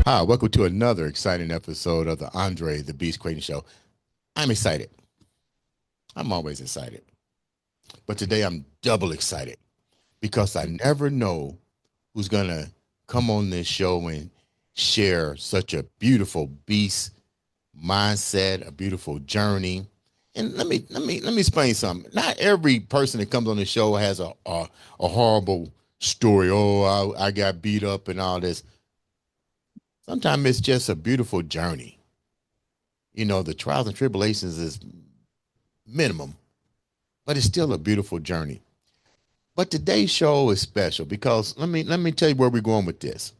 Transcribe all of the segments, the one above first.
Hi, welcome to another exciting episode of the Andre The Beast Crayton Show. I'm excited. I'm always excited. But today I'm double excited because I never know who's going to come on this show and share such a beautiful beast mindset, a beautiful journey. And let me explain something. Not every person that comes on the show has a horrible story. Oh, I got beat up and all this. Sometimes it's just a beautiful journey. You know, the trials and tribulations is minimum, but it's still a beautiful journey. But today's show is special because let me tell you where we're going with this.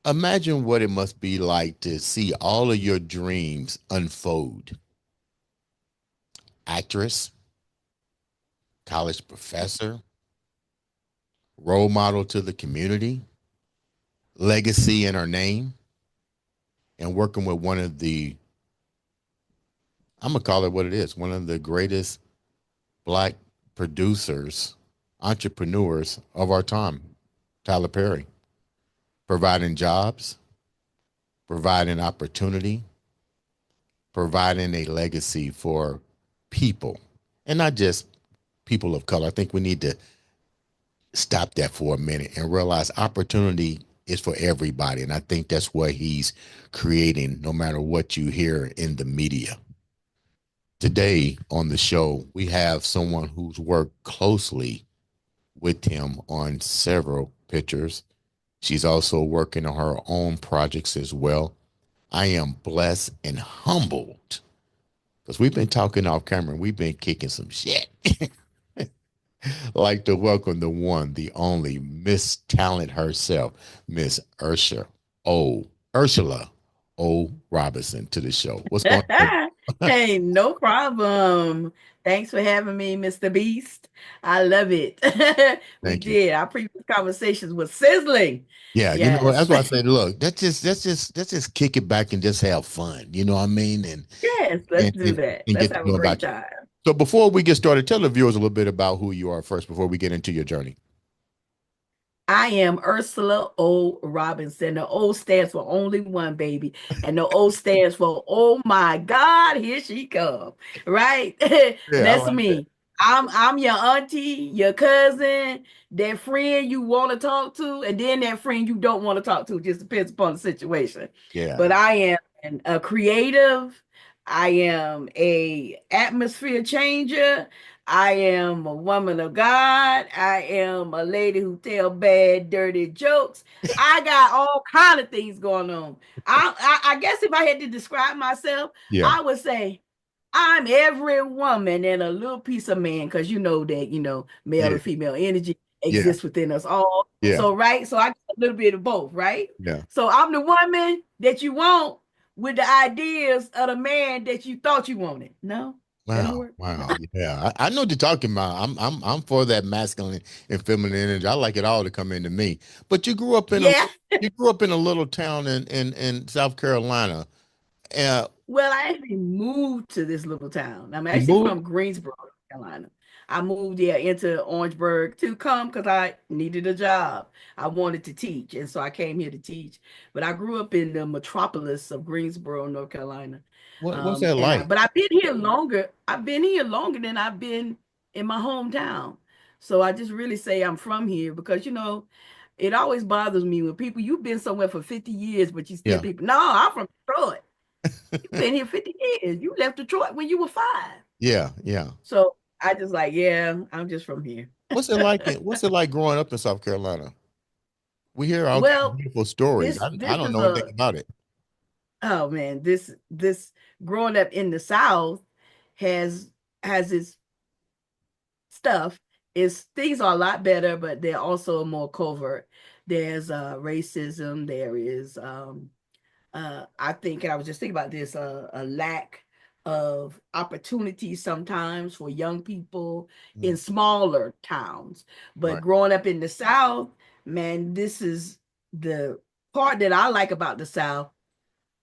Imagine what it must be like to see all of your dreams unfold. Actress, college professor, role model to the community, legacy in her name, and working with one of the, I'm gonna call it what it is, one of the greatest Black producers, entrepreneurs of our time, Tyler Perry, providing jobs, providing opportunity, providing a legacy for people, and not just people of color. I think we need to stop that for a minute and realize opportunity is for everybody. And I think that's what he's creating, no matter what you hear in the media. Today on the show, we have someone who's worked closely with him on several pictures. She's also working on her own projects as well. I am blessed and humbled because we've been talking off camera and we've been kicking some shit. Like to welcome the one, the only Miss Talent herself, Miss Ursula O. Robinson to the show. What's going on? Hey, no problem. Thanks for having me, Mr. Beast. I love it. We Thank you. did. Our previous conversations were sizzling. Yeah, you know what? Yes. That's why I said, look, let's just kick it back and just have fun. You know what I mean? And Yes, let's and do and, that. and Let's get to have a know great about you. time. So before we get started, tell the viewers a little bit about who you are first before we get into your journey. I am Ursula O. Robinson. The O stands for only one, baby. And the O stands for, oh my God, here she come. Right? Yeah, I That's like that. me. I'm your auntie, your cousin, that friend you want to talk to, and then that friend you don't want to talk to. Just depends upon the situation. Yeah. But I am a creative. I am a atmosphere changer. I am a woman of God. I am a lady who tell bad, dirty jokes. I got all kind of things going on. I guess if I had to describe myself, Yeah. I would say I'm every woman and a little piece of man, because you know that, male Yeah. and female energy Yeah. exists within us all. Yeah. So, right? So I got a little bit of both, right? Yeah. So I'm the woman that you want with the ideas of the man that you thought you wanted. No? That'll Wow, work. wow, yeah, I know what you're talking about. I'm for that masculine and feminine energy. I like it all to come into me. But Yeah. you grew up in a little town in South Carolina. Uh, Well, I actually moved to this little town. I'm you actually moved? from Greensboro, North Carolina. I moved there into Orangeburg to come because I needed a job. I wanted to teach, and so I came here to teach. But I grew up in the metropolis of Greensboro, North Carolina. What's that like? But I've been here longer. I've been here longer than I've been in my hometown. So I just really say I'm from here because it always bothers me when people you've been somewhere for 50 years, but you still Yeah, people. No, I'm from Detroit. You've been here 50 years. You left Detroit when you were 5. yeah, yeah. So I just like, yeah, I'm just from here. What's it like growing up in South Carolina? We hear all kinds of Well, beautiful stories. this I this don't is know anything a about it. oh man, this growing up in the South has its stuff. Is things are a lot better, but they're also more covert. There's racism, there is I think, and I was just thinking about this, a lack of opportunities sometimes for young people Mhm. in smaller towns. But Right. growing up in the South, man, this is the part that I like about the South.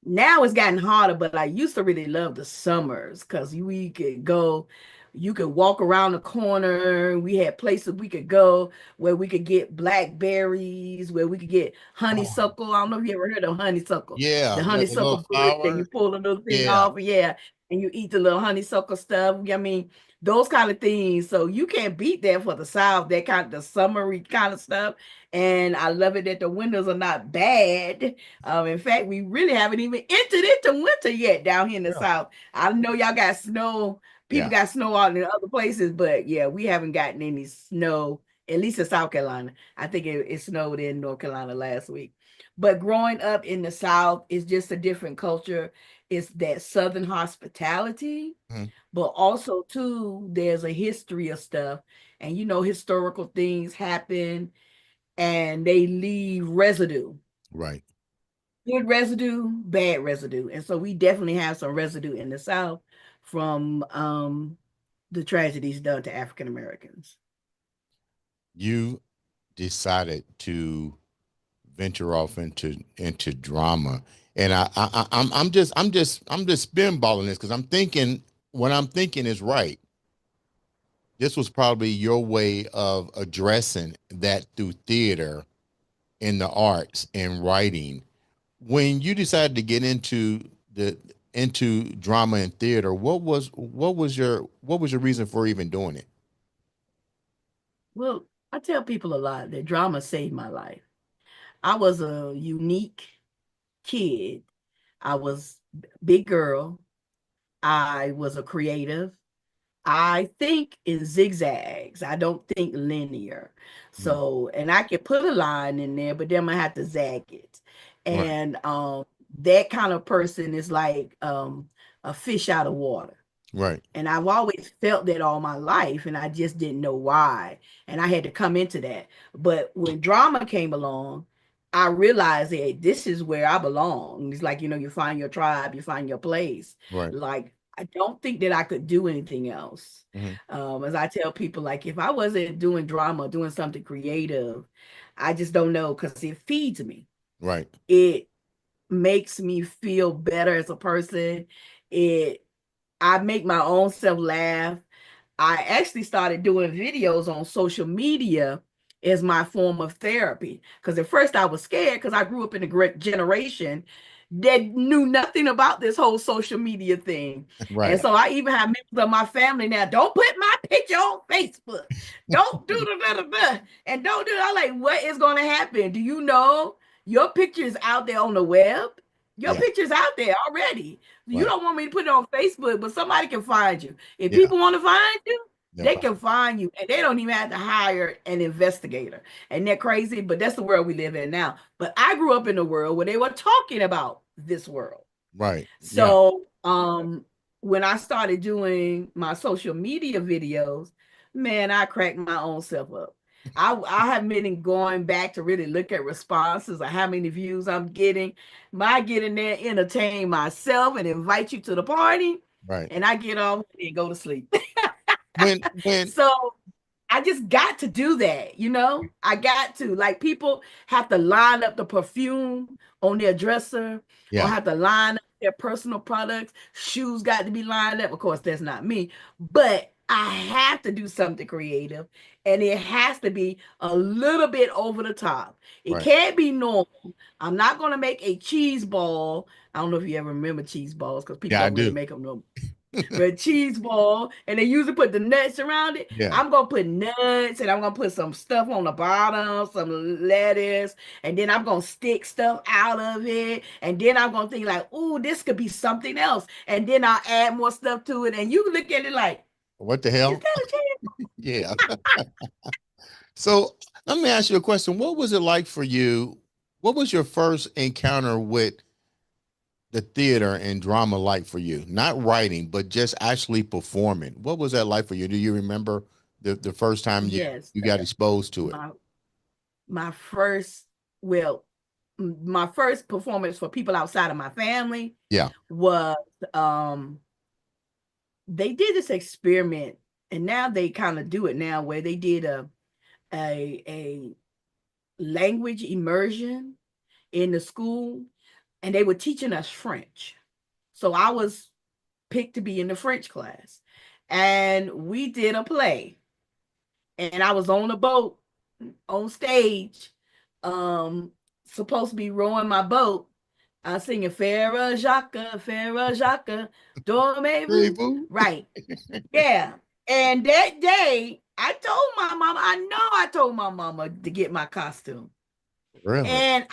Now it's gotten harder, but I used to really love the summers because we could go, you could walk around the corner. We had places we could go where we could get blackberries, where we could get Oh, honeysuckle. I don't know if you ever heard of honeysuckle, yeah. the Yeah. The little honeysuckle bush that flower. you pull the little thing Yeah. off. Yeah. And you eat the little honeysuckle stuff. I mean, those kind of things. So you can't beat that for the South, that kind of the summery kind of stuff. And I love it that the winters are not bad. In fact, we really haven't even entered into winter yet down here in the Yeah. South. I know y'all got snow. People Yeah. got snow out in other places, but yeah, we haven't gotten any snow, at least in South Carolina. I think it snowed in North Carolina last week. But growing up in the South is just a different culture. It's that Southern hospitality, Mhm. but also too, there's a history of stuff. And historical things happen and they leave residue. Right. Good residue, bad residue. And so we definitely have some residue in the South from the tragedies done to African Americans. You decided to venture off into drama, and I'm just spinballing this because I'm thinking what I'm thinking is right. This was probably your way of addressing that through theater in the arts and writing. When you decided to get into drama and theater, what was your reason for even doing it? Well, I tell people a lot that drama saved my life. I was a unique kid. I was big girl. I was a creative. I think in zigzags. I don't think linear. Mm. So, and I can put a line in there, but then I have to zag it. Right, And that kind of person is like a fish out of water. right, And I've always felt that all my life, and I just didn't know why. And I had to come into that. But when drama came along, I realized that this is where I belong. It's like, you find your tribe, you find your place. right. Like, I don't think that I could do anything else. Hmm. As I tell people, like, if I wasn't doing drama, doing something creative, I just don't know because it feeds me. Right, It makes me feel better as a person. It I make my own self laugh. I actually started doing videos on social media as my form of therapy. Because at first I was scared because I grew up in a great generation that knew nothing about this whole social media thing. And right, so I even have members of my family now, don't put my picture on Facebook. Don't do the and don't do that. I'm like, what is going to happen? Do you know your picture is out there on the web? Your yeah, picture's out there already. You right, don't want me to put it on Facebook, but somebody can find you. If yeah, people want to find you, they'll they find. can find you, and they don't even have to hire an investigator. And they're crazy, but that's the world we live in now. But I grew up in a world where they were talking about this world. Right, yeah, So when I started doing my social media videos, man, I cracked my own self up. I have been going back to really look at responses or how many views I'm getting. I get in there, entertain myself, and invite you to the party, right. and I get off and go to sleep. When So I just got to do that. I got to. Like, people have to line up the perfume on their dresser or yeah, have to line up their personal products. Shoes got to be lined up. Of course, that's not me, but I have to do something creative and it has to be a little bit over the top. It right, can't be normal. I'm not going to make a cheese ball. I don't know if you ever remember cheese balls because people yeah, I don't really do. make them no but cheese ball, and they usually put the nuts around it. Yeah, I'm gonna put nuts, and I'm gonna put some stuff on the bottom, some lettuce, and then I'm gonna stick stuff out of it, and then I'm gonna think like, "Oh, this could be something else," and then I'll add more stuff to it, and you look at it like, what the "Is hell? that a cheese?" Yeah. So let me ask you a question. What was it like for you? What was your first encounter with the theater and drama like for you? Not writing, but just actually performing. What was that like for you? Do you remember the first time you Yes, you got exposed to it? my my first, well, my first performance for people outside of my family Yeah. was um they did this experiment, and now they kind of do it now, where they did a language immersion in the school, and they were teaching us French. So I was picked to be in the French class, and we did a play, and I was on a boat on stage, um, supposed to be rowing my boat. I was singing Farah Jacques, dormez-vous. Boo. Right. Yeah. And that day, I told my mama, I know I told my mama to get my costume. Really? And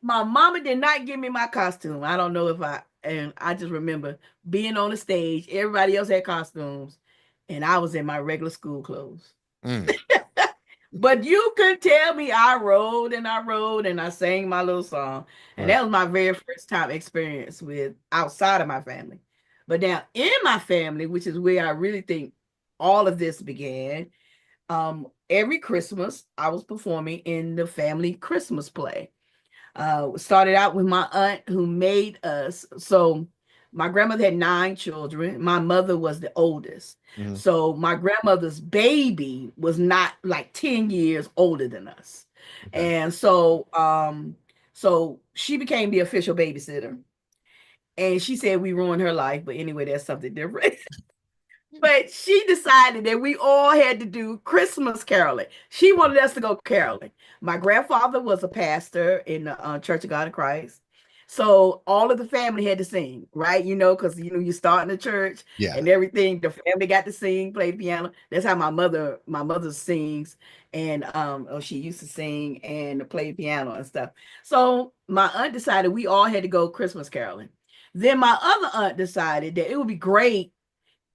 my mama did not give me my costume. I don't know if and I just remember being on the stage, everybody else had costumes, and I was in my regular school clothes. Mm, But you could tell me I rode and I rode and I sang my little song. And right. that was my very first time experience with outside of my family. But now in my family, which is where I really think all of this began, every Christmas I was performing in the family Christmas play. Started out with my aunt who made us. So my grandmother had 9 children. My mother was the oldest. Hmm. So my grandmother's baby was not like 10 years older than us. Okay. And so she became the official babysitter. And she said we ruined her life, but anyway, that's something different. But she decided that we all had to do Christmas caroling. She wanted us to go caroling. My grandfather was a pastor in the Church of God in Christ. So all of the family had to sing, right? Because you start in the church Yeah. and everything. The family got to sing, play the piano. That's how my mother sings, and she used to sing and play the piano and stuff. So my aunt decided we all had to go Christmas caroling. Then my other aunt decided that it would be great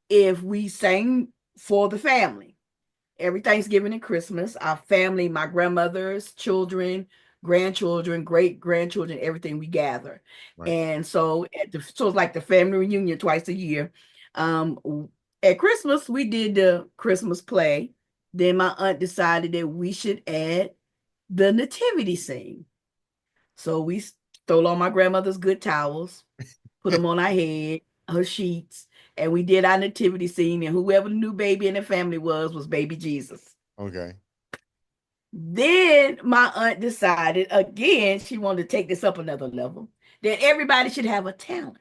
if we sang for the family. Every Thanksgiving and Christmas, our family, my grandmother's children, grandchildren, great grandchildren, everything we gather. Right. And so so it's like the family reunion twice a year. At Christmas, we did the Christmas play. Then my aunt decided that we should add the nativity scene. So we stole all my grandmother's good towels, put them on our head, her sheets, and we did our nativity scene. And whoever the new baby in the family was baby Jesus. Okay. Then my aunt decided again she wanted to take this up another level, that everybody should have a talent.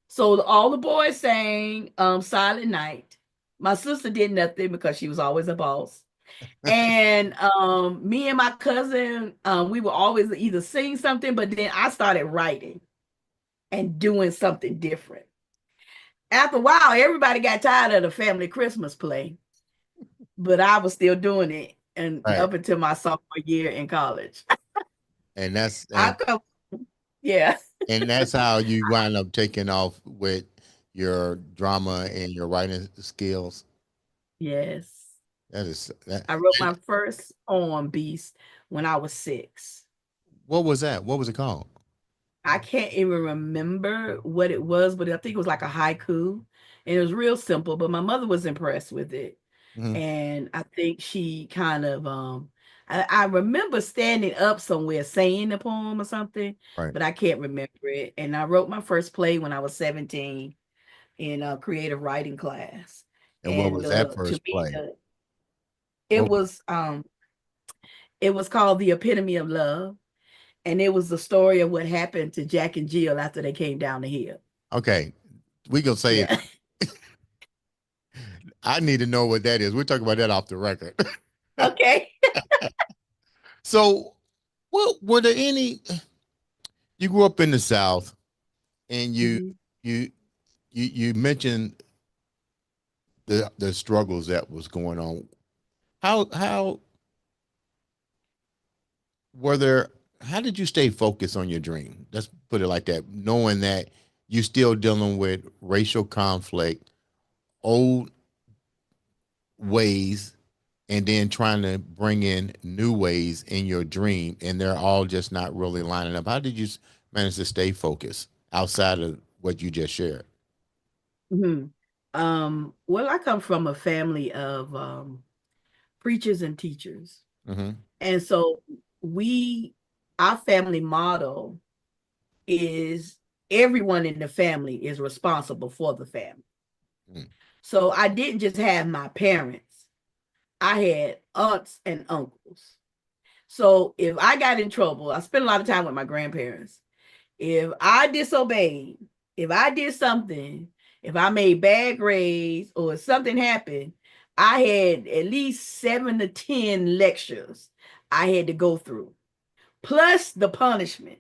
So all the boys sang Silent Night. My sister did nothing because she was always a boss. And me and my cousin, we would always either sing something, but then I started writing and doing something different. After a while, everybody got tired of the family Christmas play, but I was still doing it and Right. up until my sophomore year in college. And that's I and come, yeah, and that's how you wind up taking off with your drama and your writing skills. yes. That is that. I wrote my first poem, Beast, when I was 6. What was that? What was it called? I can't even remember what it was, but I think it was like a haiku. And it was real simple, but my mother was impressed with it. Hmm. And I think she kind of I remember standing up somewhere saying the poem or something, Right. but I can't remember it. And I wrote my first play when I was 17 in a creative writing class. And what And was that to first me play? it What? was called The Epitome of Love. And it was the story of what happened to Jack and Jill after they came down the hill. Okay, we gonna say it. Yeah. I need to know what that is. We'll talk about that off the record. Okay. So, what were there any? You grew up in the South, and Mhm. you you mentioned the struggles that was going on. How were there? How did you stay focused on your dream? Let's put it like that, knowing that you still dealing with racial conflict, old ways, and then trying to bring in new ways in your dream, and they're all just not really lining up. How did you manage to stay focused outside of what you just shared? Mhm. Well, I come from a family of preachers and teachers. Hmm. And so we, our family motto is everyone in the family is responsible for the family. Mm. So I didn't just have my parents, I had aunts and uncles. So if I got in trouble, I spent a lot of time with my grandparents. If I disobeyed, if I did something, if I made bad grades or if something happened, I had at least 7 to 10 lectures I had to go through, plus the punishment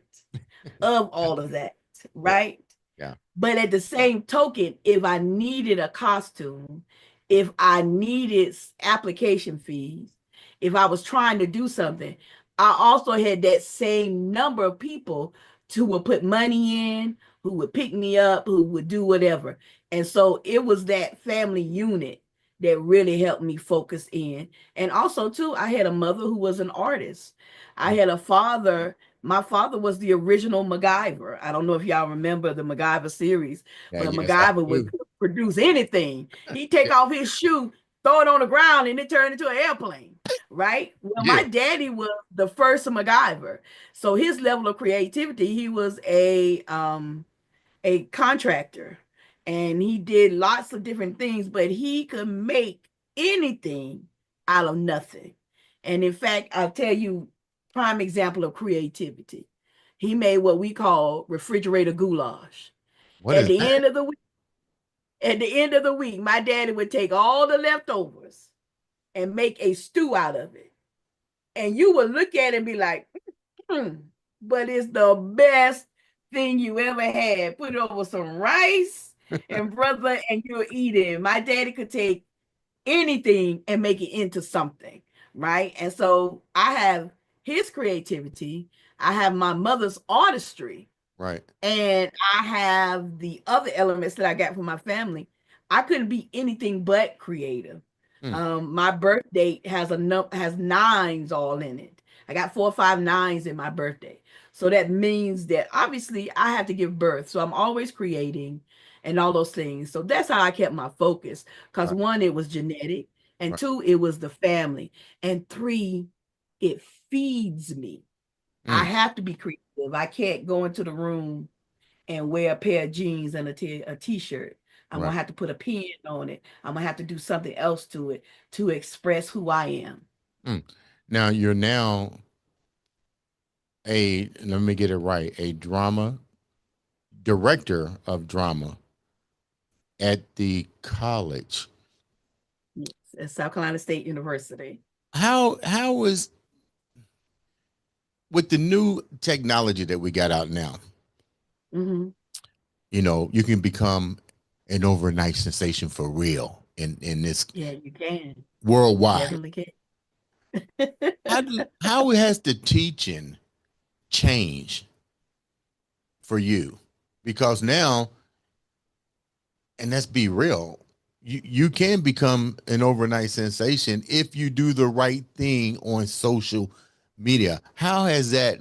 of all of that, Yeah. right? Yeah. But at the same token, if I needed a costume, if I needed application fees, if I was trying to do something, I also had that same number of people who would put money in, who would pick me up, who would do whatever. And so it was that family unit that really helped me focus in. And also, too, I had a mother who was an artist. I Mm. had a father. My father was the original MacGyver. I don't know if y'all remember the MacGyver series, Yeah. but Yes, I MacGyver would do. produce anything. He'd take Yeah. off his shoe, throw it on the ground, and it turned into an airplane, right? Well, Yeah. my daddy was the first MacGyver. So his level of creativity, he was a contractor and he did lots of different things, but he could make anything out of nothing. And in fact, I'll tell you prime example of creativity. He made what we call refrigerator goulash. What At is the that? end of the week, at the end of the week, my daddy would take all the leftovers and make a stew out of it. And you would look at it and be like, hmm, but it's the best thing you ever had. Put it over some rice and brother, and you'll eat it. My daddy could take anything and make it into something, right? And so I have his creativity. I have my mother's artistry, Right. and I have the other elements that I got from my family. I couldn't be anything but creative. Mm. My birth date has nines all in it. I got 4 or 5 nines in my birthday. So that means that obviously I have to give birth. So I'm always creating and all those things. So that's how I kept my focus. Because Right. one, it was genetic, and Right. two, it was the family, and three, it feeds me. I Mm. have to be creative. I can't go into the room and wear a pair of jeans and a t-shirt. I'm Right. gonna have to put a pin on it. I'm gonna have to do something else to it to express who I am. Mm. Now you're now a, let me get it right, a drama director of drama at the college. Yes, at South Carolina State University. How is, with the new technology that we got out now, Hmm. you can become an overnight sensation for real in this Yeah, you can. You worldwide. definitely can. How has the teaching changed for you? Because now, and let's be real, you can become an overnight sensation if you do the right thing on social media. How has that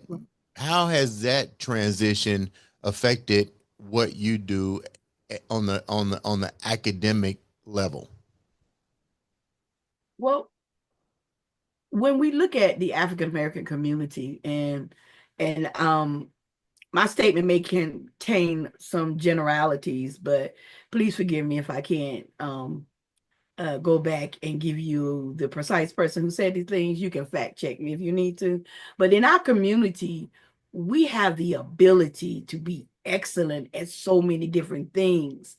transition affected what you do on the academic level? Well, when we look at the African American community and my statement may contain some generalities, but please forgive me if I can't go back and give you the precise person who said these things. You can fact check me if you need to. But in our community, we have the ability to be excellent at so many different things,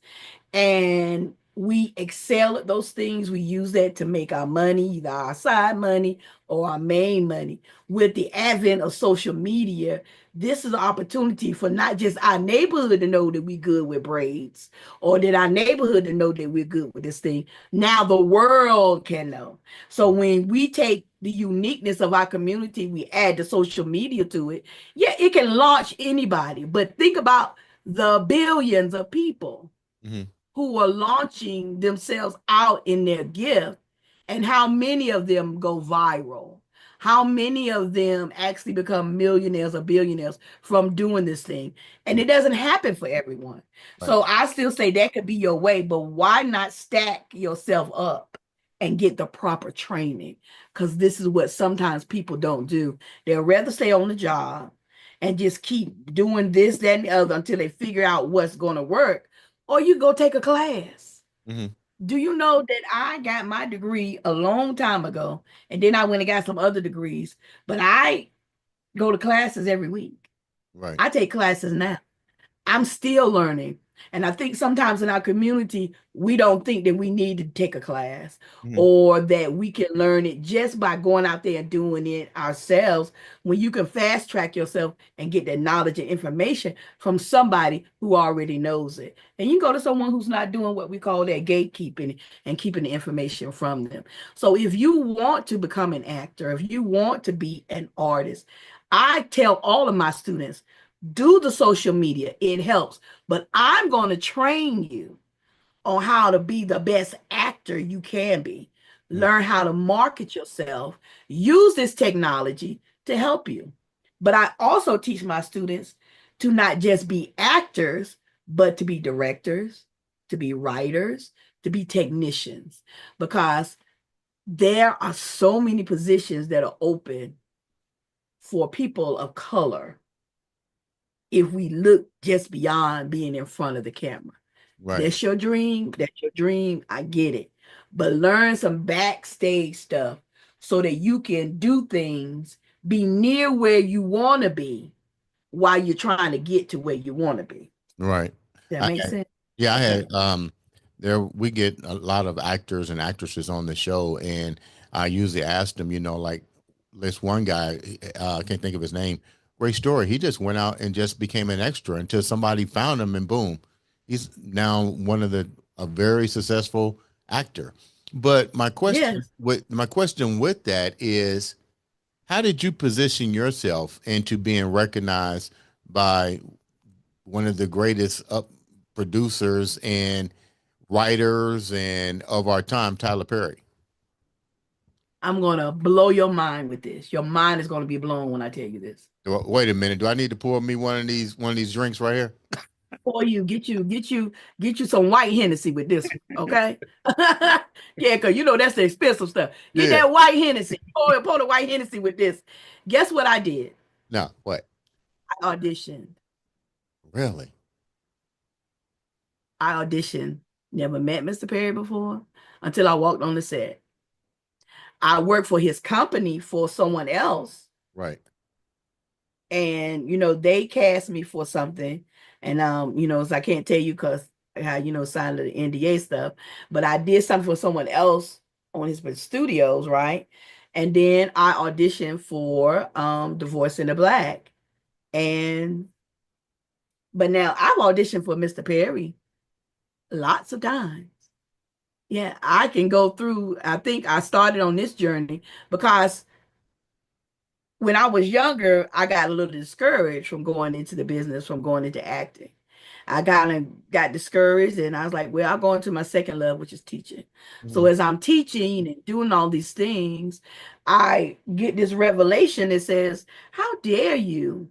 and we excel at those things. We use that to make our money, either our side money or our main money. With the advent of social media, this is an opportunity for not just our neighborhood to know that we're good with braids, or that our neighborhood to know that we're good with this thing. Now the world can know. So when we take the uniqueness of our community, we add the social media to it. Yeah, it can launch anybody, but think about the billions of people Hmm. who are launching themselves out in their gift, and how many of them go viral, how many of them actually become millionaires or billionaires from doing this thing. And it doesn't happen for everyone. Right. So I still say that could be your way, but why not stack yourself up and get the proper training? Because this is what sometimes people don't do. They'll rather stay on the job and just keep doing this, that, and the other until they figure out what's going to work, or you go take a class. Hmm. Do you know that I got my degree a long time ago, and then I went and got some other degrees, but I go to classes every week. Right. I take classes now. I'm still learning. And I think sometimes in our community, we don't think that we need to take a class Hmm. or that we can learn it just by going out there and doing it ourselves when you can fast track yourself and get that knowledge and information from somebody who already knows it. And you go to someone who's not doing what we call that gatekeeping and keeping the information from them. So if you want to become an actor, if you want to be an artist, I tell all of my students, do the social media. It helps. But I'm going to train you on how to be the best actor you can be. Learn how to market yourself. Use this technology to help you. But I also teach my students to not just be actors, but to be directors, to be writers, to be technicians, because there are so many positions that are open for people of color if we look just beyond being in front of the camera. Right. That's your dream. That's your dream. I get it. But learn some backstage stuff so that you can do things, be near where you want to be while you're trying to get to where you want to be. Right. That I makes had, sense? yeah, I Yeah. had there we get a lot of actors and actresses on the show, and I usually ask them, like this one guy, I can't think of his name. Great story. He just went out and just became an extra until somebody found him, and boom, he's now one of the a very successful actor. But Yes. my question with that is, how did you position yourself into being recognized by one of the greatest up producers and writers and of our time, Tyler Perry? I'm going to blow your mind with this. Your mind is going to be blown when I tell you this. Wait a minute. Do I need to pour me one of these drinks right here? For you, get you some white Hennessy with this one, okay? Yeah, because you know that's the expensive stuff. Get Yeah. that white Hennessy. Pour the white Hennessy with this. Guess what I did? No, what? I auditioned. Really? I auditioned. Never met Mr. Perry before until I walked on the set. I worked for his company for someone else, Right. and they cast me for something, and so I can't tell you because I signed the NDA stuff, but I did something for someone else on his studios, right? And then I auditioned for The Voice in the Black, and but now I've auditioned for Mr. Perry lots of times. Yeah, I can go through. I think I started on this journey because when I was younger, I got a little discouraged from going into the business, from going into acting. I got discouraged and I was like, well, I'll go into my second love, which is teaching. So Mhm. as I'm teaching and doing all these things, I get this revelation that says, how dare you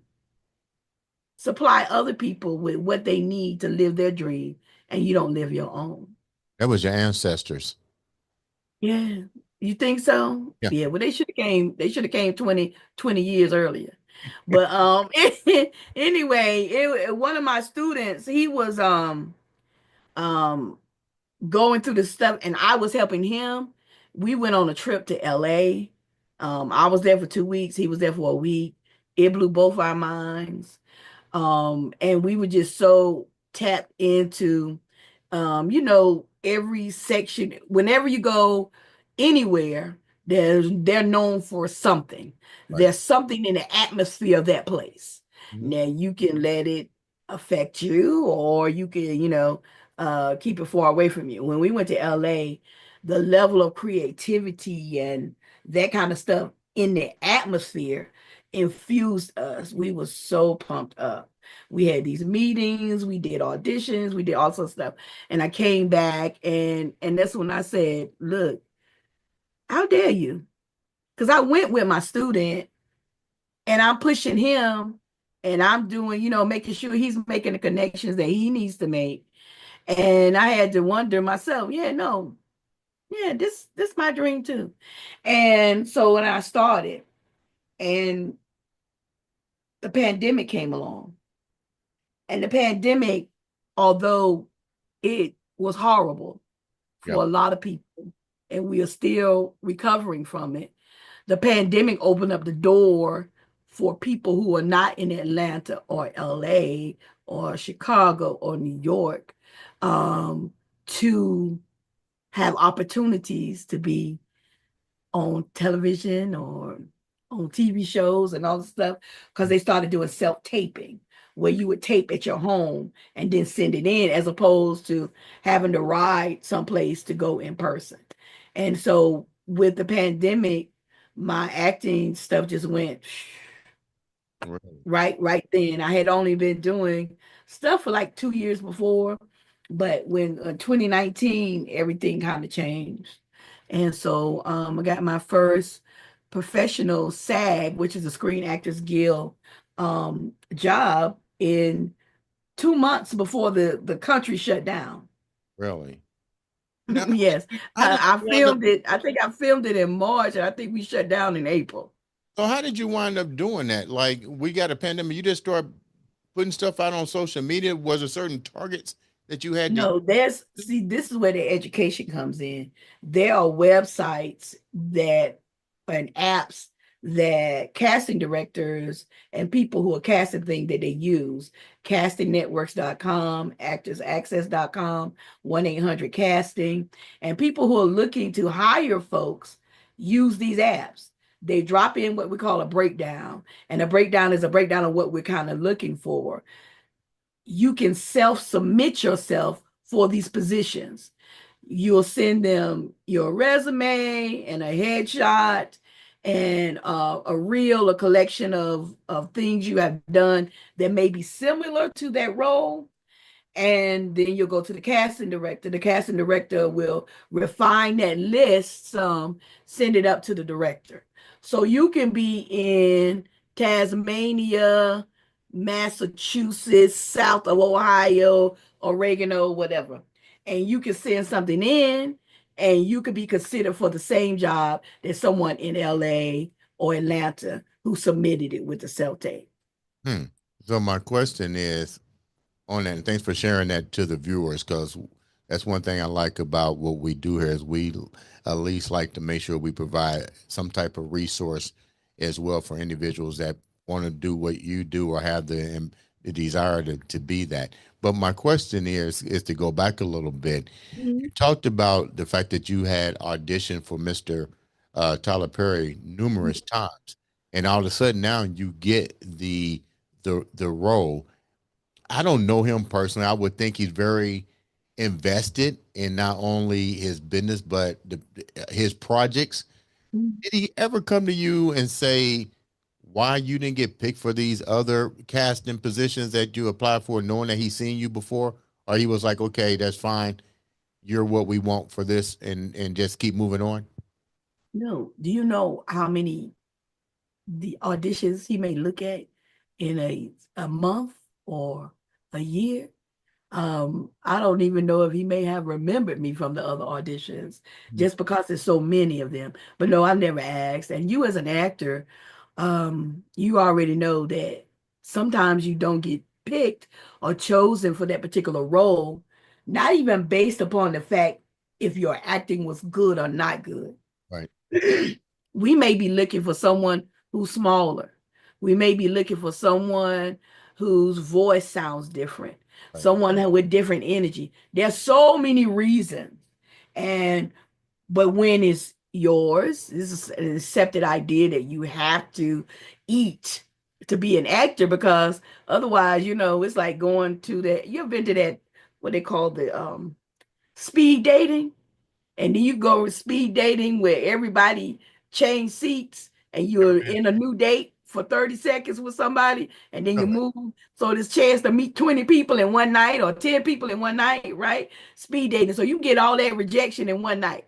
supply other people with what they need to live their dream and you don't live your own? That was your ancestors. Yeah. You think so? Yeah. Yeah, well they should have came 20 years earlier. But anyway, one of my students, he was um going through the stuff and I was helping him. We went on a trip to LA. I was there for 2 weeks, he was there for a week. It blew both our minds. And we were just so tapped into every section. Whenever you go anywhere, they're known for something. Right. There's something in the atmosphere of that place. Mhm. Now you can let it affect you, or you can, keep it far away from you. When we went to LA, the level of creativity and that kind of stuff in the atmosphere infused us. We were so pumped up. We had these meetings, we did auditions, we did all sorts of stuff. And I came back and that's when I said, look, how dare you? Because I went with my student and I'm pushing him and I'm doing, making sure he's making the connections that he needs to make. And I had to wonder myself, yeah, no, yeah, this my dream too. And so when I started and the pandemic came along, and the pandemic, although it was horrible, Yeah. for a lot of people, and we are still recovering from it. The pandemic opened up the door for people who are not in Atlanta or LA or Chicago or New York, to have opportunities to be on television or on TV shows and all the stuff, because they started doing self-taping where you would tape at your home and then send it in, as opposed to having to ride someplace to go in person. And so with the pandemic, my acting stuff just went Really. right then. I had only been doing stuff for like 2 years before, but when 2019, everything kind of changed. And so I got my first professional SAG, which is a Screen Actors Guild, job in 2 months before the country shut down. Really. Now, Yes, how did I you wind up? filmed it. I think I filmed it in March, and I think we shut down in April. So how did you wind up doing that? Like we got a pandemic, you just start putting stuff out on social media. Was there certain targets that you had to No, see, this is where the education comes in. There are websites that and apps that casting directors and people who are casting things that they use. Castingnetworks.com, actorsaccess.com, 1-800 casting, and people who are looking to hire folks use these apps. They drop in what we call a breakdown, and a breakdown is a breakdown of what we're kind of looking for. You can self-submit yourself for these positions. You'll send them your resume and a headshot and a reel, a collection of things you have done that may be similar to that role, and then you'll go to the casting director. The casting director will refine that list some, send it up to the director. So you can be in Tasmania, Massachusetts, south of Ohio, oregano, whatever. And you can send something in, and you could be considered for the same job that someone in LA or Atlanta who submitted it with the self tape. Hmm. So my question is on that, and thanks for sharing that to the viewers, because that's one thing I like about what we do here is we at least like to make sure we provide some type of resource as well for individuals that want to do what you do or have the desire to be that. But my question is to go back a little bit. You Mhm. talked about the fact that you had auditioned for Mr. Tyler Perry numerous times, and all of a sudden now you get the role. I don't know him personally. I would think he's very invested in not only his business but his projects. Did he ever come to you and say why you didn't get picked for these other casting positions that you applied for, knowing that he's seen you before? Or he was like, okay, that's fine. You're what we want for this, and just keep moving on. No, do you know how many the auditions he may look at in a month or a year? I don't even know if he may have remembered me from the other auditions Mm. just because there's so many of them. But no, I never asked. And you as an actor, you already know that sometimes you don't get picked or chosen for that particular role, not even based upon the fact if your acting was good or not good. Right, We may be looking for someone who's smaller. We may be looking for someone whose voice sounds different, right, someone with different energy. There's so many reasons. And but when it's yours, this is an accepted idea that you have to eat to be an actor, because otherwise, it's like going to that. You ever been to that what they call the speed dating? And then you go speed dating where everybody change seats and you're in a new date for 30 seconds with somebody, and then you right. move. So there's chance to meet 20 people in one night or 10 people in one night, right? Speed dating. So you get all that rejection in one night,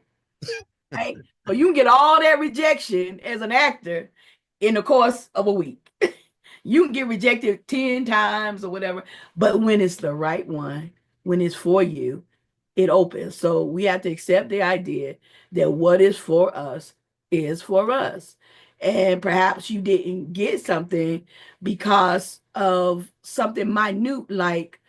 right? So you can get all that rejection as an actor in the course of a week. You can get rejected 10 times or whatever, but when it's the right one, when it's for you, it opens. So we have to accept the idea that what is for us is for us. And perhaps you didn't get something because of something minute, like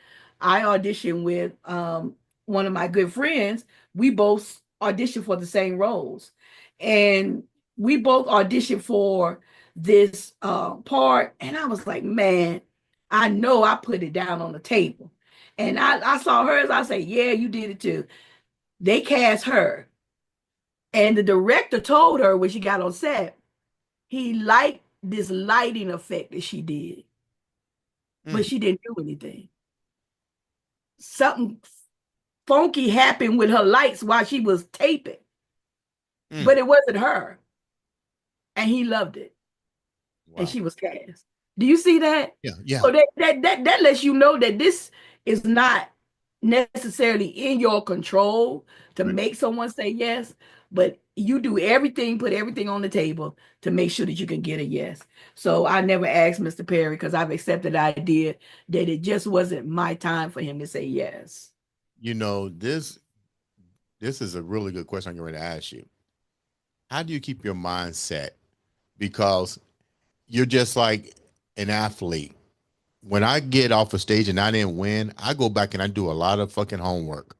I auditioned with one of my good friends we both auditioned for the same roles. And we both auditioned for this part. And I was like, man, I know I put it down on the table. And I saw hers. I say, yeah, you did it too. They cast her. And the director told her when she got on set, he liked this lighting effect that she did, but Mm, she didn't do anything. Something funky happened with her lights while she was taping, mm. but it wasn't her. And he loved it. And Wow. she was cast. Do you see that? Yeah, yeah. So that lets you know that this is not necessarily in your control to Right. make someone say yes, but you do everything, put everything on the table to make sure that you can get a yes. So I never asked Mr. Perry because I've accepted the idea that it just wasn't my time for him to say yes. You know, this is a really good question I'm going to ask you. How do you keep your mind set? Because you're just like an athlete. When I get off a stage and I didn't win, I go back and I do a lot of fucking homework.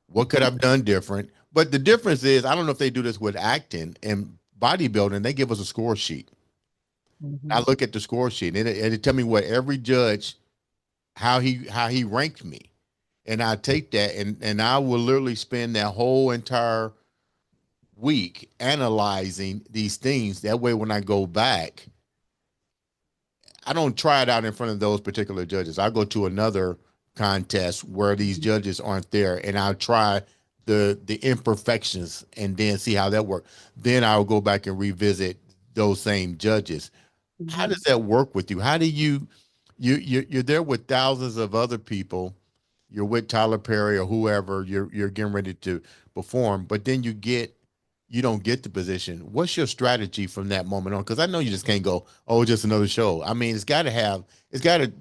What could I've done different? But the difference is, I don't know if they do this with acting and bodybuilding. They give us a score sheet. I Mhm. look at the score sheet and it tell me what every judge how he ranked me, and I take that and I will literally spend that whole entire week analyzing these things. That way, when I go back, I don't try it out in front of those particular judges. I go to another contest where these judges aren't there, and I'll try the imperfections and then see how that works. Then I'll go back and revisit those same judges. How does Mhm. that work with you? How do you're there with thousands of other people. You're with Tyler Perry or whoever you're getting ready to perform, but then you don't get the position. What's your strategy from that moment on? Because I know you just can't go, oh, just another show. I mean, it's got to.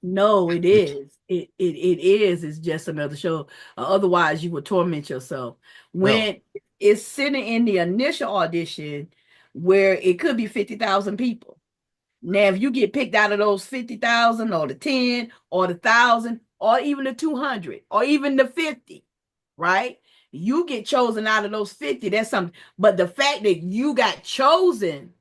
No, it is. It is. It's just another show. Otherwise, you would torment yourself. Well, When it's sitting in the initial audition, where it could be 50,000 people. Now, if you get picked out of those 50,000 or the 10 or the 1,000 or even the 200 or even the 50, right? You get chosen out of those 50. That's something. But the fact that you got chosen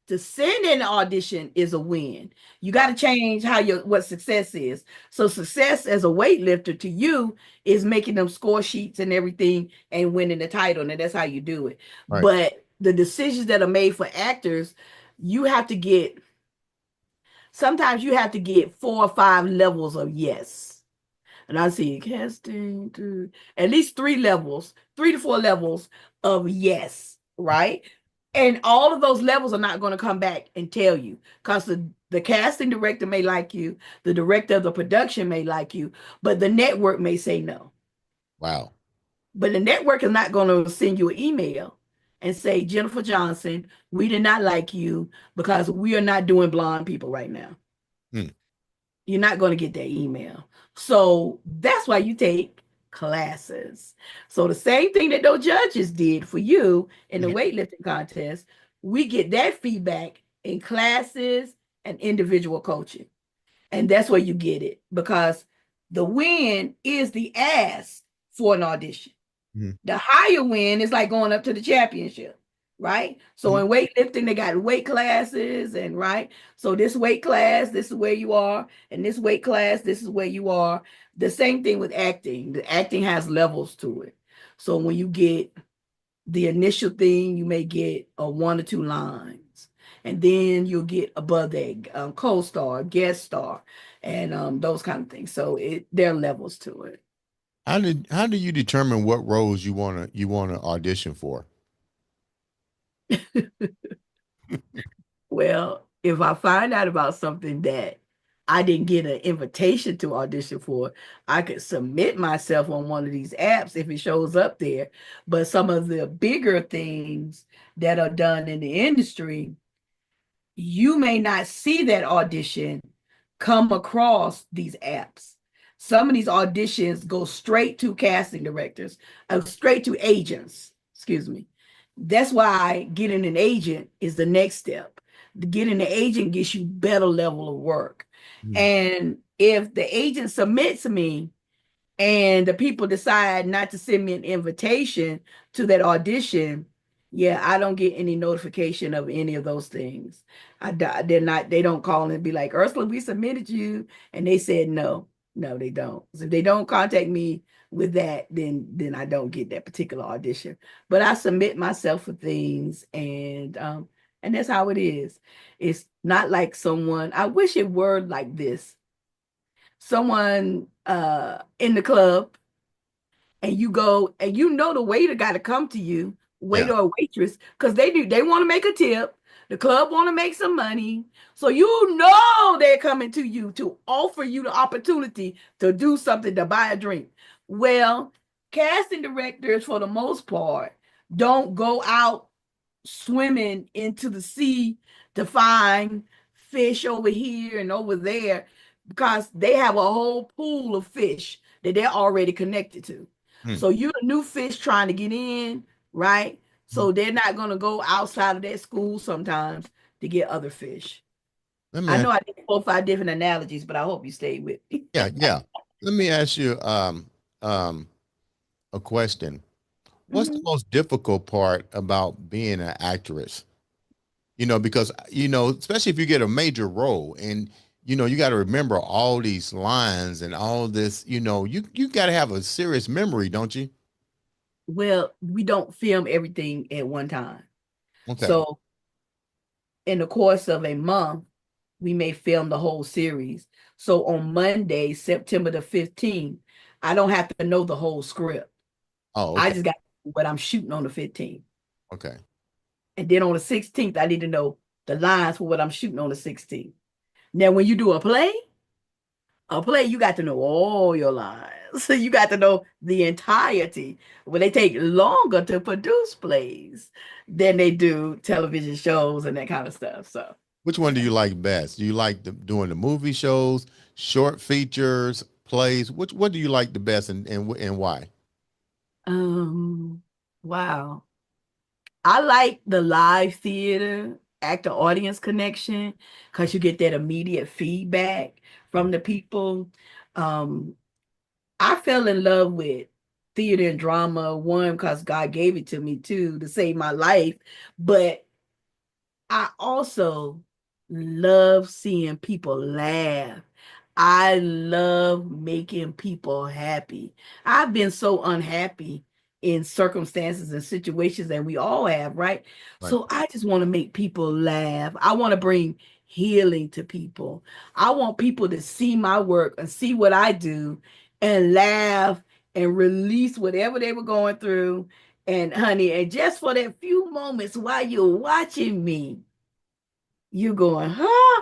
to send in the audition is a win. You got to change how your what success is. So success as a weightlifter to you is making them score sheets and everything and winning the title, and that's how you do it. right, But the decisions that are made for actors, you have to get sometimes you have to get 4 or 5 levels of yes. And I see casting to at least 3 levels, 3 to 4 levels of yes, right? And all of those levels are not going to come back and tell you because the casting director may like you, the director of the production may like you, but the network may say no. wow. But the network is not going to send you an email and say, Jennifer Johnson, we did not like you because we are not doing blonde people right now. Hmm. You're not going to get that email. So that's why you take classes. So the same thing that those judges did for you in the Yeah. weightlifting contest, we get that feedback in classes and individual coaching. And that's where you get it because the win is the ask for an audition. Mhm. The higher win is like going up to the championship, right? So Mhm. in weightlifting, they got weight classes, and right. So this weight class, this is where you are, and this weight class, this is where you are. The same thing with acting. The acting has levels to it. So when you get the initial thing, you may get a 1 or 2 lines, and then you'll get above that co-star, guest star, and those kind of things. So there are levels to it. How do you determine what roles you wanna audition for? Well, if I find out about something that I didn't get an invitation to audition for, I could submit myself on one of these apps if it shows up there. But some of the bigger things that are done in the industry, you may not see that audition come across these apps. Some of these auditions go straight to casting directors, straight to agents, excuse me. That's why getting an agent is the next step. Getting an agent gets you better level of work. Mhm. And if the agent submits me, and the people decide not to send me an invitation to that audition, yeah, I don't get any notification of any of those things. They don't call and be like, Ursula, we submitted you. And they said no. No, they don't. So if they don't contact me with that, then I don't get that particular audition. But I submit myself for things, and that's how it is. It's not like someone, I wish it were like this. Someone in the club, and you go and you know the waiter got to come to you, Yeah. waiter or waitress, because they want to make a tip. The club want to make some money. So you know they're coming to you to offer you the opportunity to do something, to buy a drink. Well, casting directors for the most part don't go out swimming into the sea to find fish over here and over there, because they have a whole pool of fish that they're already connected to. Hmm. So you're a new fish trying to get in, right? Hmm. So they're not going to go outside of that school sometimes to get other fish. Let me I ask, know I did 4 or 5 different analogies, but I hope you stayed with me. yeah, yeah. Let me ask you um a question. What's the Mhm. most difficult part about being an actress? Because especially if you get a major role and you got to remember all these lines and all this, you got to have a serious memory, don't you? Well, we don't film everything at one time. Okay. So in the course of a month, we may film the whole series. So on Monday, September the 15th, I don't have to know the whole script. Oh, I okay. just got what I'm shooting on the 15th. Okay. And then on the 16th, I need to know the lines for what I'm shooting on the 16th. Now, when you do a play, you got to know all your lines. So you got to know the entirety. Well, they take longer to produce plays than they do television shows and that kind of stuff. So, Which one do you like best? Do you like doing the movie shows, short features, plays? Which what do you like the best, and why? um, wow. I like the live theater, actor audience connection, because you get that immediate feedback from the people. Um, I fell in love with theater and drama, one, because God gave it to me, too, to save my life. But I also love seeing people laugh. I love making people happy. I've been so unhappy in circumstances and situations that we all have, right? Right. So I just want to make people laugh. I want to bring healing to people. I want people to see my work and see what I do and laugh and release whatever they were going through. And honey, and just for that few moments while you're watching me, you're going, huh?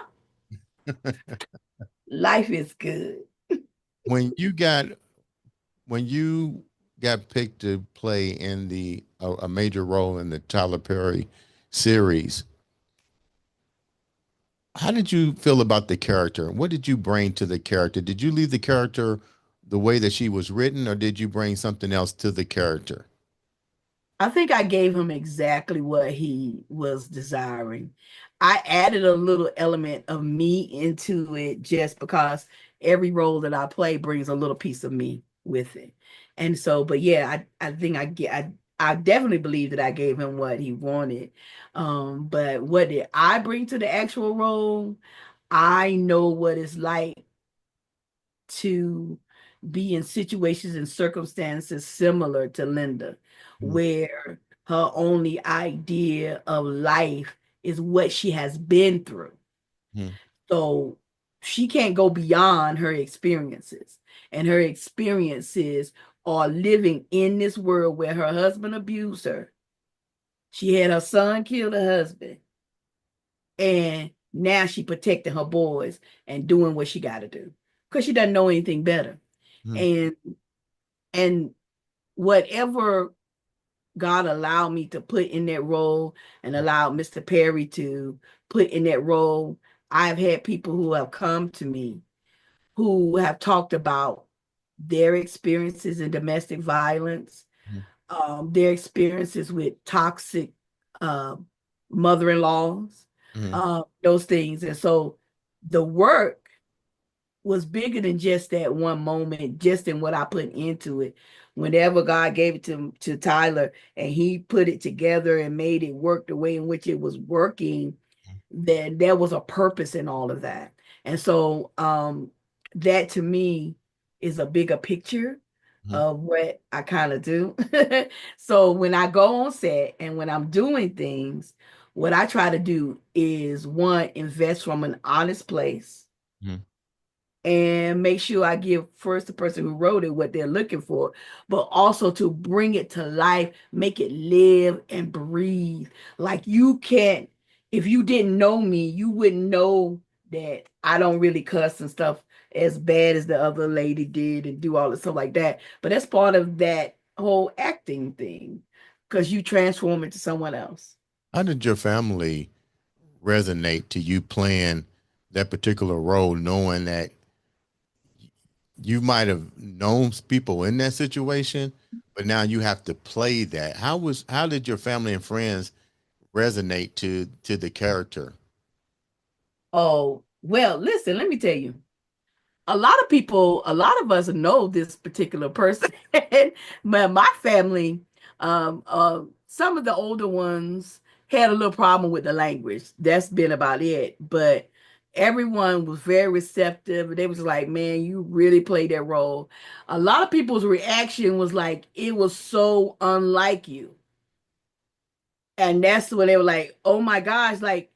Life is good. When you got when you got picked to play in a major role in the Tyler Perry series, how did you feel about the character? What did you bring to the character? Did you leave the character the way that she was written, or did you bring something else to the character? I think I gave him exactly what he was desiring. I added a little element of me into it just because every role that I play brings a little piece of me with it. And so, but yeah, I think I definitely believe that I gave him what he wanted. But what did I bring to the actual role? I know what it's like to be in situations and circumstances similar to Linda, Mhm. where her only idea of life is what she has been through. Mhm. So she can't go beyond her experiences. And her experiences are living in this world where her husband abused her. She had her son kill her husband. And now she protecting her boys and doing what she got to do because she doesn't know anything better. Mhm. And and whatever God allowed me to put in that role and allowed Mr. Perry to put in that role, I've had people who have come to me who have talked about their experiences in domestic violence, Mhm. their experiences with toxic uh, mother-in-laws, Mhm. those things. And so the work was bigger than just that one moment, just in what I put into it. Whenever God gave it to Tyler and he put it together and made it work the way in which it was working, then there was a purpose in all of that. And so that to me is a bigger picture Mhm. of what I kind of do. So when I go on set and when I'm doing things, what I try to do is one, invest from an honest place Mhm. and make sure I give first the person who wrote it what they're looking for, but also to bring it to life, make it live and breathe. Like you can't, if you didn't know me, you wouldn't know that I don't really cuss and stuff as bad as the other lady did and do all the stuff like that. But that's part of that whole acting thing because you transform into someone else. How did your family resonate to you playing that particular role, knowing that you might have known people in that situation, but now you have to play that? How did your family and friends resonate to the character? Oh, well, listen, let me tell you. A lot of people, a lot of us know this particular person. But my family, some of the older ones had a little problem with the language. That's been about it. But everyone was very receptive. They was like, man, you really played that role. A lot of people's reaction was like, it was so unlike you. And that's when they were like, oh my gosh, like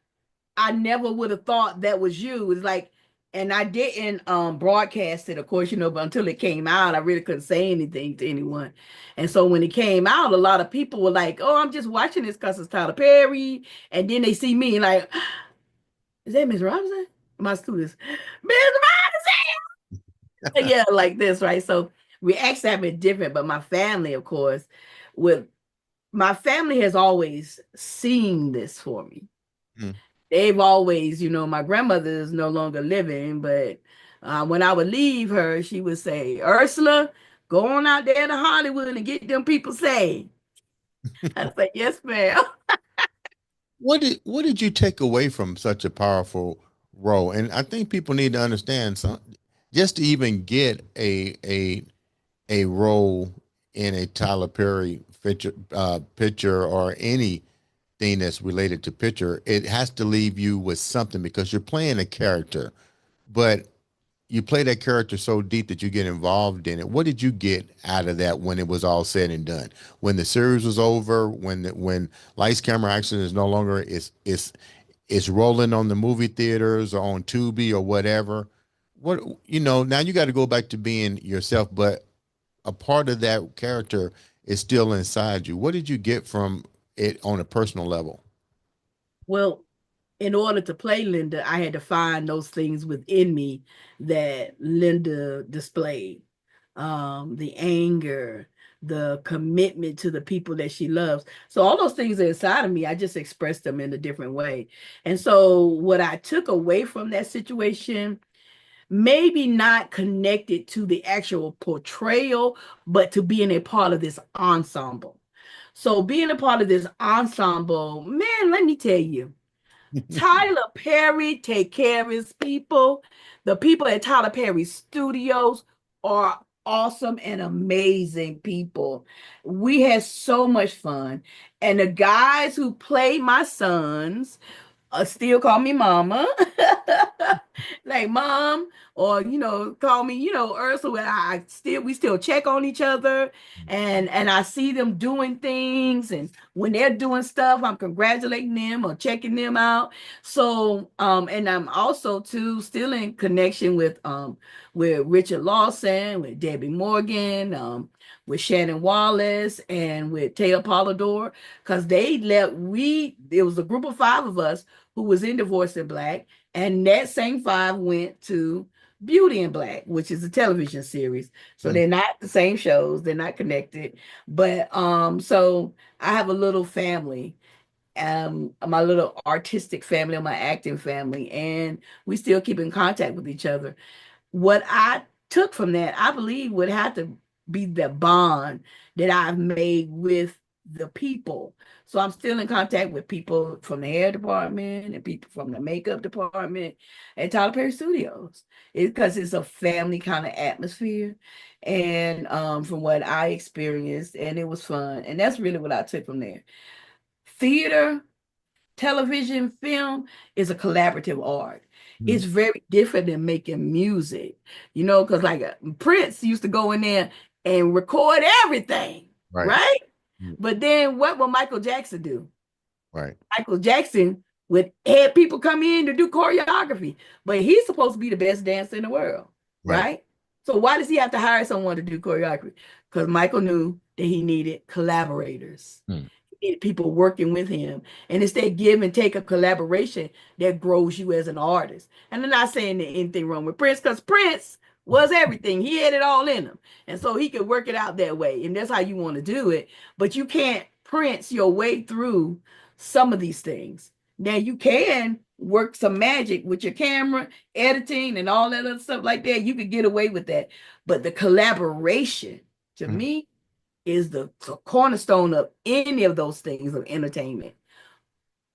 I never would have thought that was you. It's like, and I didn't broadcast it, of course, but until it came out, I really couldn't say anything to anyone. And so when it came out, a lot of people were like, "Oh, I'm just watching this because it's Tyler Perry." And then they see me like, "Is that Miss Robinson?" My students, Miss Robinson, yeah, like this, right? So reactions have been different, but my family, of course, with my family has always seen this for me. Mhm. They've always, my grandmother is no longer living, but when I would leave her, she would say, Ursula, go on out there to Hollywood and get them people saved. I said, yes, ma'am. What did you take away from such a powerful role? And I think people need to understand some, just to even get a role in a Tyler Perry picture or anything that's related to picture, it has to leave you with something because you're playing a character, but you play that character so deep that you get involved in it. What did you get out of that when it was all said and done? When the series was over, when Lights Camera Action is no longer is rolling on the movie theaters or on Tubi or whatever. What now you got to go back to being yourself, but a part of that character is still inside you. What did you get from it on a personal level? Well, in order to play Linda, I had to find those things within me that Linda displayed. The anger, the commitment to the people that she loves. So all those things are inside of me. I just expressed them in a different way. And so what I took away from that situation, maybe not connected to the actual portrayal, but to being a part of this ensemble. So being a part of this ensemble, man, let me tell you. Tyler Perry take care of his people. The people at Tyler Perry Studios are awesome and amazing people. We had so much fun. And the guys who played my sons still call me mama. Like mom, or call me, Ursula. We still check on each other, and I see them doing things, and when they're doing stuff, I'm congratulating them or checking them out. So and I'm also too still in connection with Richard Lawson, with Debbie Morgan, with Shannon Wallace, and with Taylor Polidor, because they left. It was a group of five of us who was in Divorce in Black, and that same five went to Beauty in Black, which is a television series. So Mm. they're not the same shows, they're not connected. But so I have a little family, my little artistic family, my acting family, and we still keep in contact with each other. What I took from that, I believe, would have to be the bond that I've made with the people. So I'm still in contact with people from the hair department and people from the makeup department at Tyler Perry Studios. Because it's a family kind of atmosphere. And from what I experienced, and it was fun. And that's really what I took from there. Theater, television, film is a collaborative art. Mhm. It's very different than making music, because like Prince used to go in there and record everything, Right. right? Mm. But then what will Michael Jackson do? Right. Michael Jackson would have people come in to do choreography, but he's supposed to be the best dancer in the world, Right. right? So why does he have to hire someone to do choreography? Because Michael knew that he needed collaborators. Mm. He needed people working with him. And it's that give and take of collaboration that grows you as an artist. And I'm not saying that anything wrong with Prince, because Prince was everything. He had it all in him. And so he could work it out that way. And that's how you want to do it. But you can't Prince your way through some of these things. Now you can work some magic with your camera, editing, and all that other stuff like that. You could get away with that. But the collaboration, to Mhm. me, is the cornerstone of any of those things of entertainment.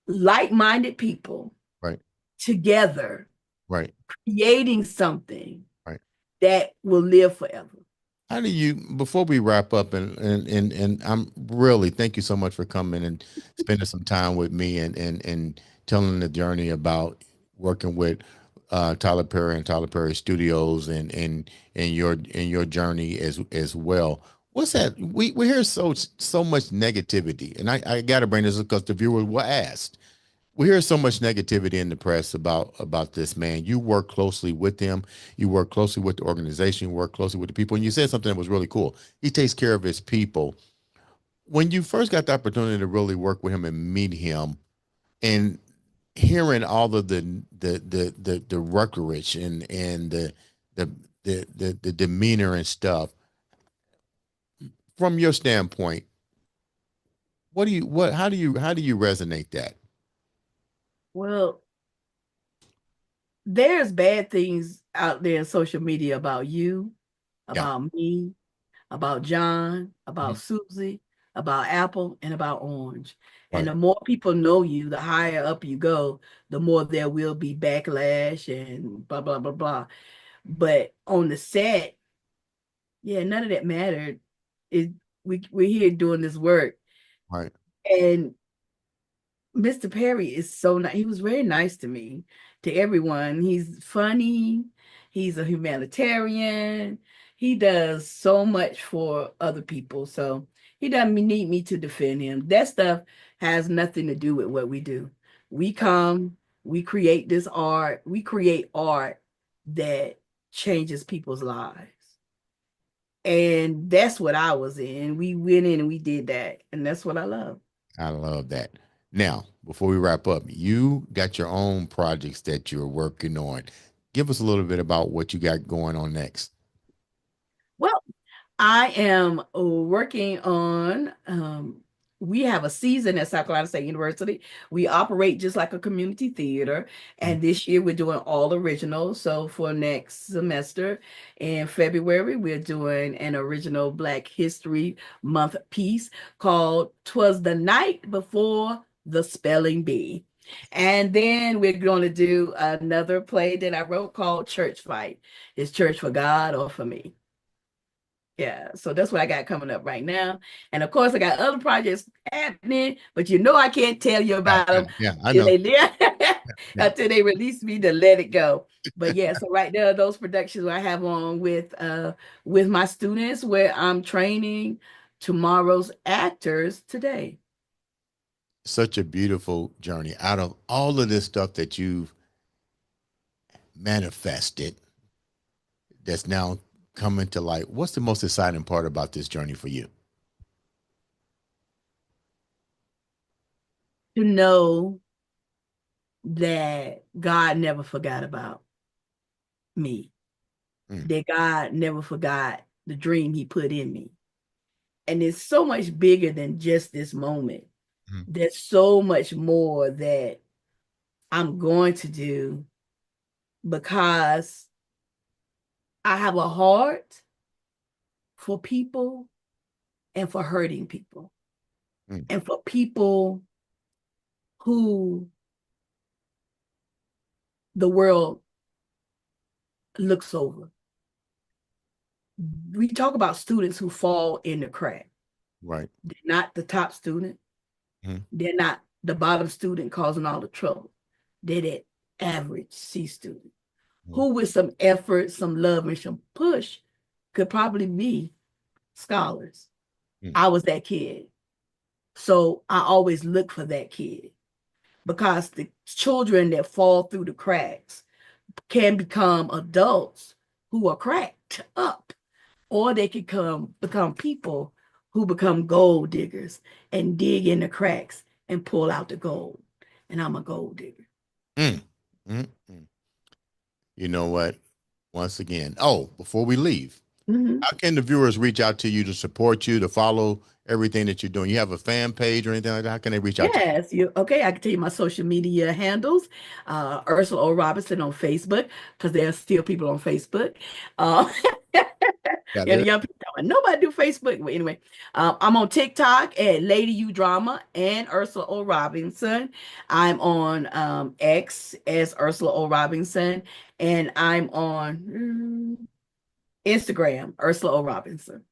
Like-minded people Right. together, Right. creating something Right. that will live forever. How do you, before we wrap up, and I'm really, thank you so much for coming and spending some time with me and telling the journey about working with Tyler Perry and Tyler Perry Studios and your journey as well. What's that? We hear so much negativity, and I got to bring this because the viewers were asked. We hear so much negativity in the press about this man. You work closely with him. You work closely with the organization. You work closely with the people. And you said something that was really cool. He takes care of his people. When you first got the opportunity to really work with him and meet him, and hearing all of the rhetoric and the the demeanor and stuff, from your standpoint, how do you resonate that? Well, there's bad things out there in social media about you, Yeah. about me, about John, about Mhm. Susie, about Apple, and about Orange. And Right. the more people know you, the higher up you go, the more there will be backlash and blah, blah, blah, blah. But on the set, yeah, none of that mattered. It, we're here doing this work. Right. And Mr. Perry is so nice. He was very nice to me, to everyone. He's funny. He's a humanitarian. He does so much for other people. So he doesn't need me to defend him. That stuff has nothing to do with what we do. We come, we create this art, we create art that changes people's lives. And that's what I was in. We went in and we did that. And that's what I love. I love that. Now, before we wrap up, you got your own projects that you're working on. Give us a little bit about what you got going on next. Well, I am working on, we have a season at South Carolina State University. We operate just like a community theater. Mhm. And this year we're doing all originals. So for next semester in February, we're doing an original Black History Month piece called "'Twas the Night Before the Spelling Bee." And then we're going to do another play that I wrote called Church Fight. Is church for God or for me? Yeah, so that's what I got coming up right now. And of course, I got other projects happening, but I can't tell you Yeah, about yeah, them yeah. I till know. Yeah. until they release me to let it go. But yeah, so right there, those productions I have on with my students where I'm training tomorrow's actors today. Such a beautiful journey. Out of all of this stuff that you've manifested that's now coming to light, what's the most exciting part about this journey for you? To know that God never forgot about me, Mm. that God never forgot the dream he put in me. And it's so much bigger than just this moment. Mhm. There's so much more that I'm going to do because I have a heart for people and for hurting people. Mm. and for people who the world looks over. We talk about students who fall in the crack. Right. They're not the top student. Mm. They're not the bottom student causing all the trouble. They're that average C student Mm. who, with some effort, some love, and some push, could probably be scholars. Mm. I was that kid. So I always look for that kid because the children that fall through the cracks can become adults who are cracked up, or they can become people who become gold diggers and dig in the cracks and pull out the gold. And I'm a gold digger. Mm. Mm. Mm. You know what? Once again, oh, before we leave, Mhm. how can the viewers reach out to you to support you, to follow everything that you're doing? You have a fan page or anything like that? How can they reach out to Yes, you okay? I can tell you my social media handles. Ursula O. Robinson on Facebook, because there are still people on Facebook. Uh, you? Got and the it? young people, nobody do Facebook. But anyway, I'm on TikTok at Lady U Drama and Ursula O. Robinson. I'm on X as Ursula O. Robinson, and I'm on Instagram, Ursula O. Robinson.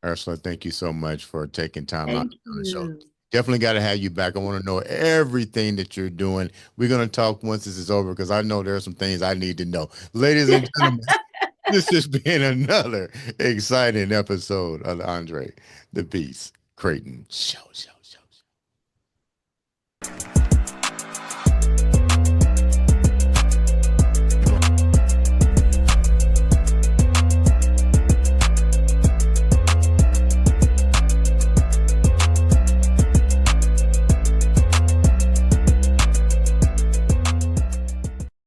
Ursula, thank you so much for taking time out Thank to be on the show. you. Definitely got to have you back. I want to know everything that you're doing. We're going to talk once this is over because I know there are some things I need to know. Ladies and gentlemen, this has been another exciting episode of the Andre the Beast Crayton Show.